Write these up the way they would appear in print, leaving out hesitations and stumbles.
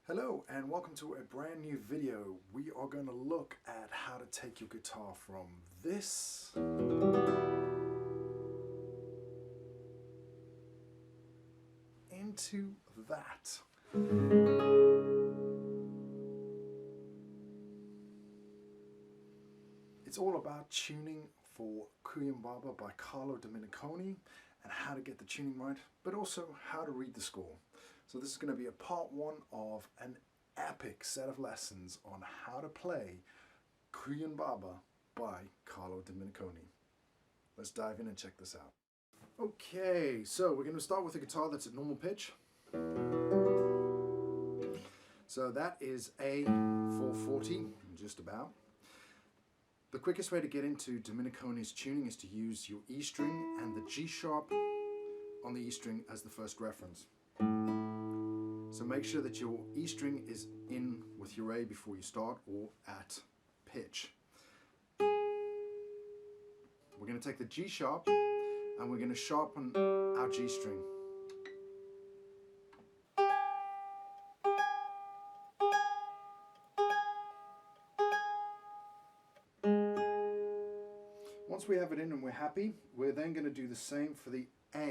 Hello and welcome to a brand new video. We are going to look at how to take your guitar from this into that. It's all about tuning for Koyunbaba by Carlo Domeniconi and how to get the tuning right, but also how to read the score. So this is going to be a part one of an epic set of lessons on how to play Koyunbaba by Carlo Domeniconi. Let's dive in and check this out. Okay, so we're going to start with a guitar that's at normal pitch. So that is A 440, just about. The quickest way to get into Domeniconi's tuning is to use your E string and the G sharp on the E string as the first reference. So make sure that your E string is in with your A before you start, or at pitch. We're going to take the G sharp and we're going to sharpen our G string. Once we have it in and we're happy, we're then going to do the same for the A,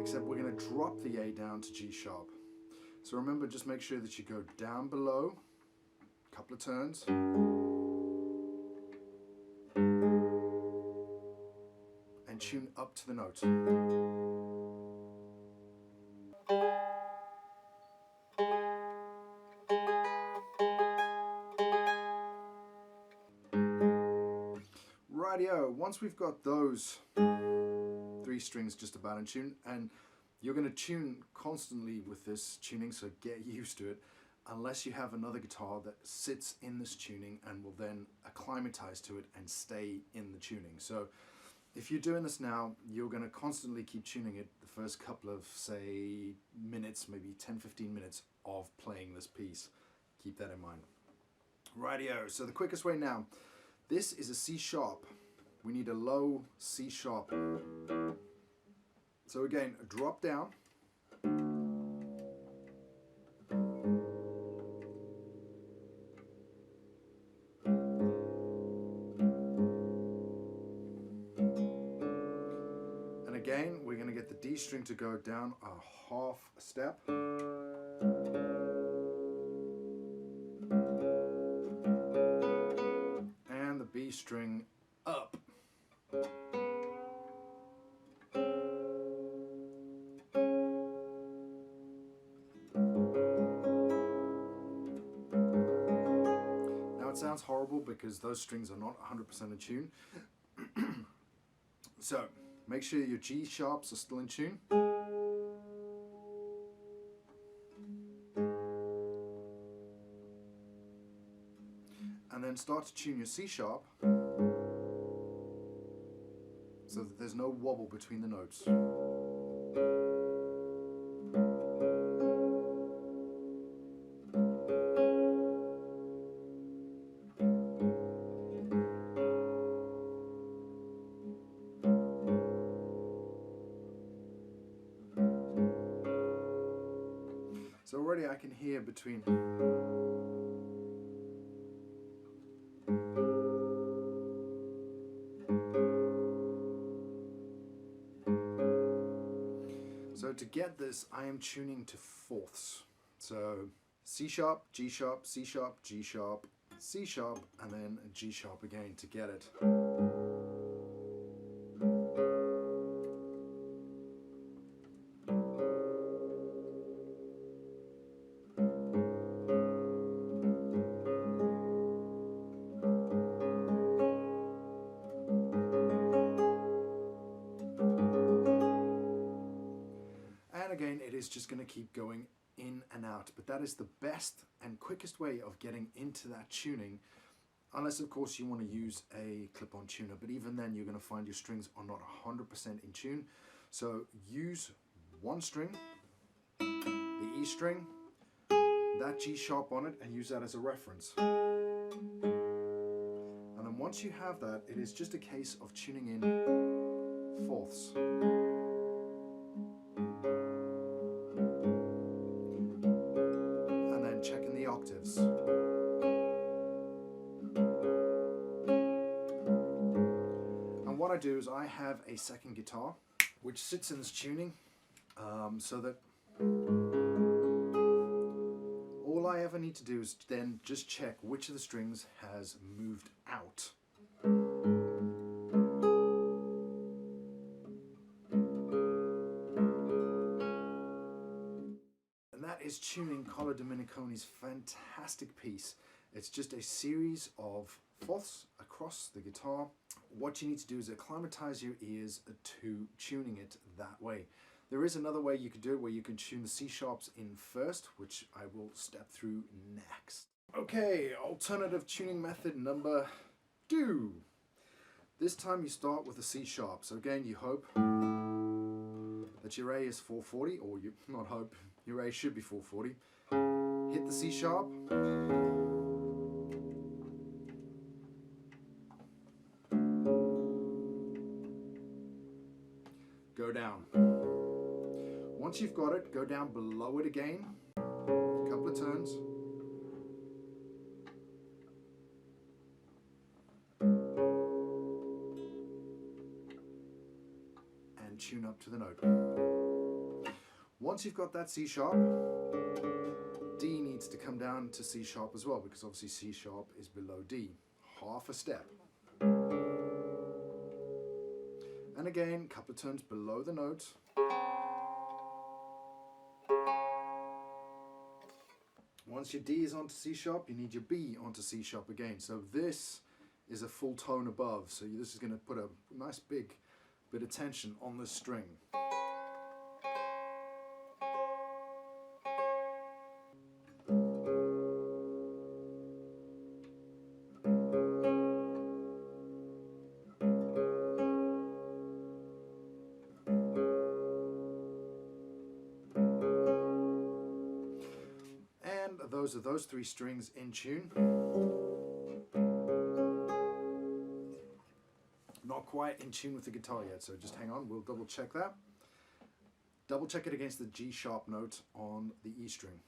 except we're going to drop the A down to G sharp. So remember, just make sure that you go down below, a couple of turns, and tune up to the note. Rightio, once we've got those three strings just about in tune, and you're going to tune constantly with this tuning, so get used to it, unless you have another guitar that sits in this tuning and will then acclimatize to it and stay in the tuning. So if you're doing this now, you're going to constantly keep tuning it the first couple of, say, minutes, maybe 10-15 minutes of playing this piece. Keep that in mind. Rightio, so the quickest way now, this is a C sharp. We need a low C sharp. So again, a drop down. And again, we're going to get the D string to go down a half step. And the B string up. It sounds horrible because those strings are not 100% in tune. So make sure your G sharps are still in tune. And then start to tune your C sharp so that there's no wobble between the notes. So already I can hear between. So to get this, I am tuning to fourths. So C sharp, G sharp, C sharp, G sharp, C sharp, and then G sharp again to get it. And again, it is just going to keep going in and out, but that is the best and quickest way of getting into that tuning, unless of course you want to use a clip-on tuner, but even then you're going to find your strings are not 100% in tune. So use one string, the E string, that G sharp on it, and use that as a reference. And then once you have that, it is just a case of tuning in fourths. octaves. And what I do is I have a second guitar which sits in this tuning so that all I ever need to do is then just check which of the strings has moved out. And that is tuning Carlo Domeniconi's fantastic piece. It's just a series of fourths across the guitar. What you need to do is acclimatize your ears to tuning it that way. There is another way you could do it where you can tune the C sharps in first, which I will step through next. Okay, alternative tuning method number 2. This time you start with the C sharp. So again, you hope that your A is 440, or you not hope, your A should be 440. Hit the C sharp. Go down. Once you've got it, go down below it again, a couple of turns. And tune up to the note. Once you've got that C sharp, D needs to come down to C sharp as well, because obviously C sharp is below D. Half a step. And again, a couple of turns below the note. Once your D is onto C sharp, you need your B onto C sharp again. So this is a full tone above. So this is going to put a nice big bit of tension on this string. Those are those 3 strings in tune. Not quite in tune with the guitar yet, so just hang on, we'll double check that. Double check it against the G sharp note on the E string.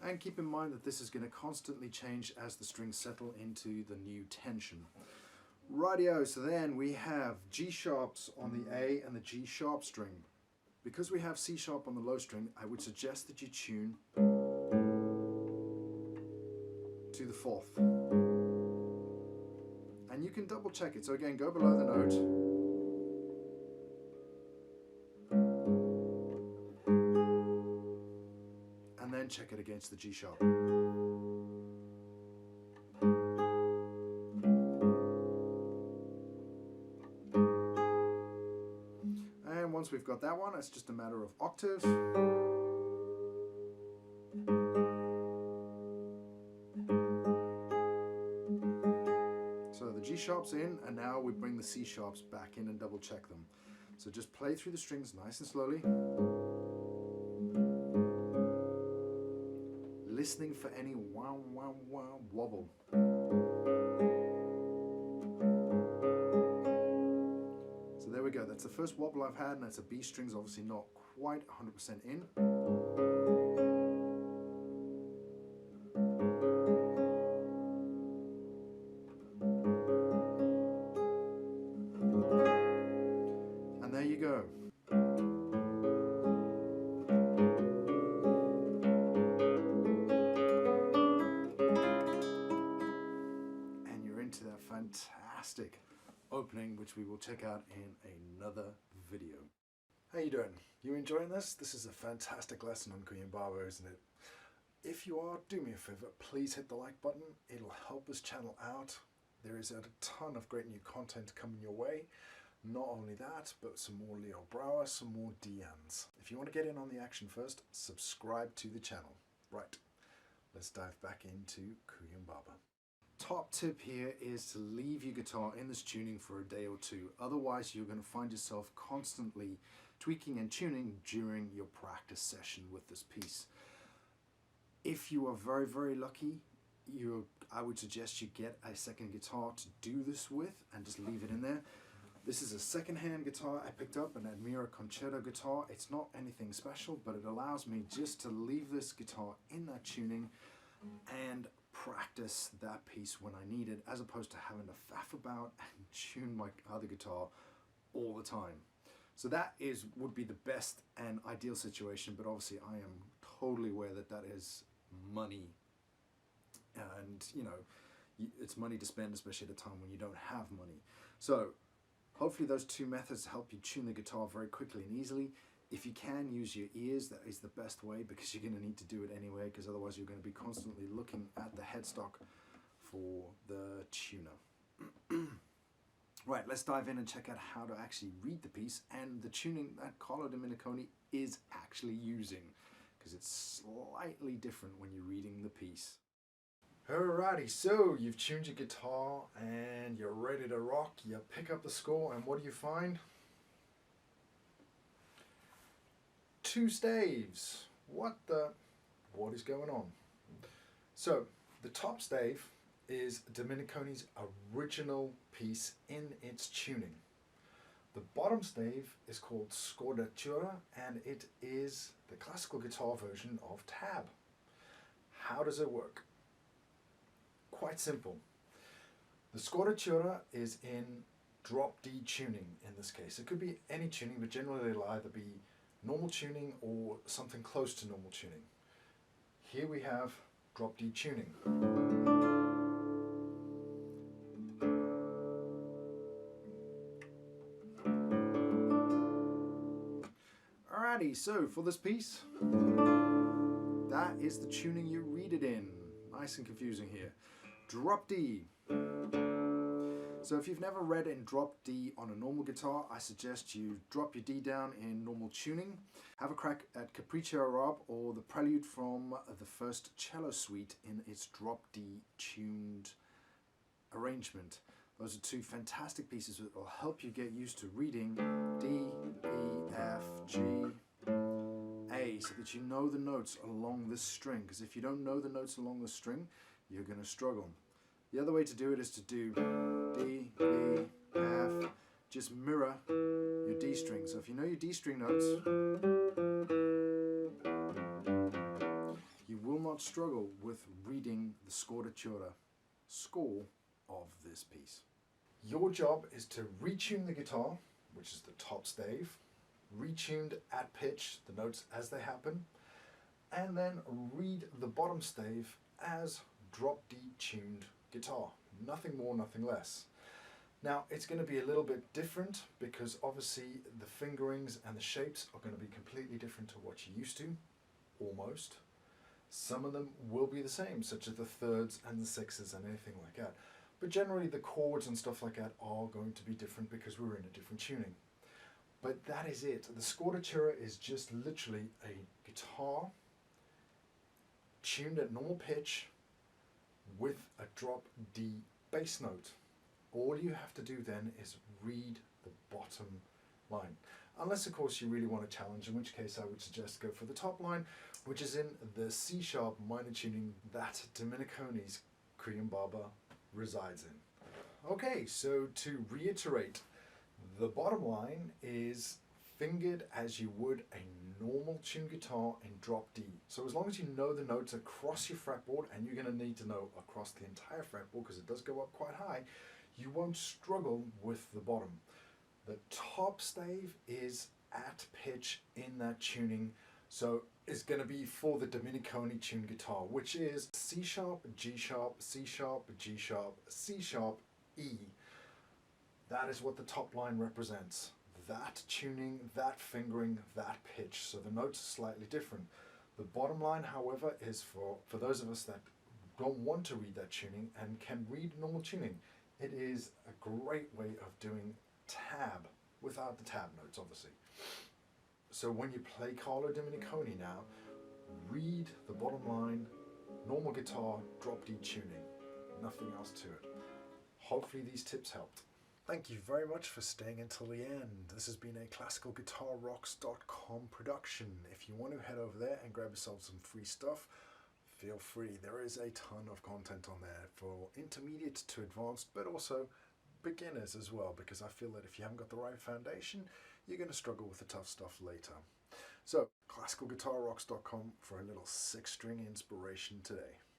And keep in mind that this is going to constantly change as the strings settle into the new tension. Rightio, so then we have G sharps on the A and the G sharp string. Because we have C sharp on the low string, I would suggest that you tune to the 4th. And you can double check it. So again, go below the note. And then check it against the G sharp. And once we've got that one, it's just a matter of octaves. So the G sharp's in, and now we bring the C sharps back in and double check them. So just play through the strings nice and slowly. Listening for any wow, wow, wow wobble. So there we go, that's the first wobble I've had, and that's a B string's obviously not quite 100% in. And there you go. Fantastic opening, which we will check out in another video. How you doing? You enjoying this? This is a fantastic lesson on Koyunbaba, isn't it? If you are, do me a favor, please hit the like button. It'll help this channel out. There is a ton of great new content coming your way. Not only that, but some more Leo Brouwer, some more Deans. If you want to get in on the action first, subscribe to the channel. Right, let's dive back into Koyunbaba. Top tip here is to leave your guitar in this tuning for a day or 2. Otherwise, you're going to find yourself constantly tweaking and tuning during your practice session with this piece. If you are very, very lucky, I would suggest you get a second guitar to do this with and just leave it in there. This is a second-hand guitar I picked up, an Admira Concerto guitar. It's not anything special, but it allows me just to leave this guitar in that tuning and practice that piece when I need it, as opposed to having to faff about and tune my other guitar all the time. So that would be the best and ideal situation, but obviously I am totally aware that that is money, and you know, it's money to spend, especially at a time when you don't have money. So hopefully those two methods help you tune the guitar very quickly and easily. If you can use your ears, that is the best way, because you're going to need to do it anyway, because otherwise you're going to be constantly looking at the headstock for the tuner. Right, let's dive in and check out how to actually read the piece and the tuning that Carlo Domeniconi is actually using, because it's slightly different when you're reading the piece. Alrighty, so you've tuned your guitar and you're ready to rock. You pick up the score and what do you find? Two staves. What is going on? So the top stave is Domeniconi's original piece in its tuning. The bottom stave is called scordatura, and it is the classical guitar version of tab. How does it work? Quite simple. The scordatura is in drop D tuning in this case. It could be any tuning, but generally it'll either be normal tuning or something close to normal tuning. Here we have drop D tuning. Alrighty, so for this piece, that is the tuning you read it in. Nice and confusing here. Drop D. So if you've never read in drop D on a normal guitar, I suggest you drop your D down in normal tuning. Have a crack at Capriccio Arab or the Prelude from the first cello suite in its drop D tuned arrangement. Those are two fantastic pieces that will help you get used to reading D, E, F, G, A, so that you know the notes along this string, because if you don't know the notes along the string, you're going to struggle. The other way to do it is to do D, E, F, just mirror your D string. So if you know your D string notes, you will not struggle with reading the scordatura score of this piece. Your job is to retune the guitar, which is the top stave, retuned at pitch, the notes as they happen, and then read the bottom stave as drop D tuned guitar. Nothing more, nothing less. Now it's going to be a little bit different because obviously the fingerings and the shapes are going to be completely different to what you're used to, almost. Some of them will be the same, such as the thirds and the sixes and anything like that. But generally the chords and stuff like that are going to be different because we're in a different tuning. But that is it. The scordatura is just literally a guitar tuned at normal pitch with a drop D bass note. All you have to do then is read the bottom line. Unless of course you really want a challenge, in which case I would suggest go for the top line, which is in the C sharp minor tuning that Domeniconi's Koyunbaba resides in. Okay, so to reiterate, the bottom line is fingered as you would a normal tuned guitar in drop D. So as long as you know the notes across your fretboard, and you're going to need to know across the entire fretboard because it does go up quite high, you won't struggle with the bottom. The top stave is at pitch in that tuning, so it's going to be for the Domeniconi tuned guitar, which is C sharp, G sharp, C sharp, G sharp, C sharp, E. That is what the top line represents. That tuning, that fingering, that pitch. So the notes are slightly different. The bottom line, however, is for those of us that don't want to read that tuning and can read normal tuning. It is a great way of doing tab without the tab notes, obviously. So when you play Carlo Domeniconi now, read the bottom line, normal guitar, drop D tuning. Nothing else to it. Hopefully these tips helped. Thank you very much for staying until the end. This has been a classicalguitarrocks.com production. If you want to head over there and grab yourself some free stuff, feel free. There is a ton of content on there for intermediate to advanced, but also beginners as well, because I feel that if you haven't got the right foundation, you're going to struggle with the tough stuff later. So, classicalguitarrocks.com for a little 6-string inspiration today.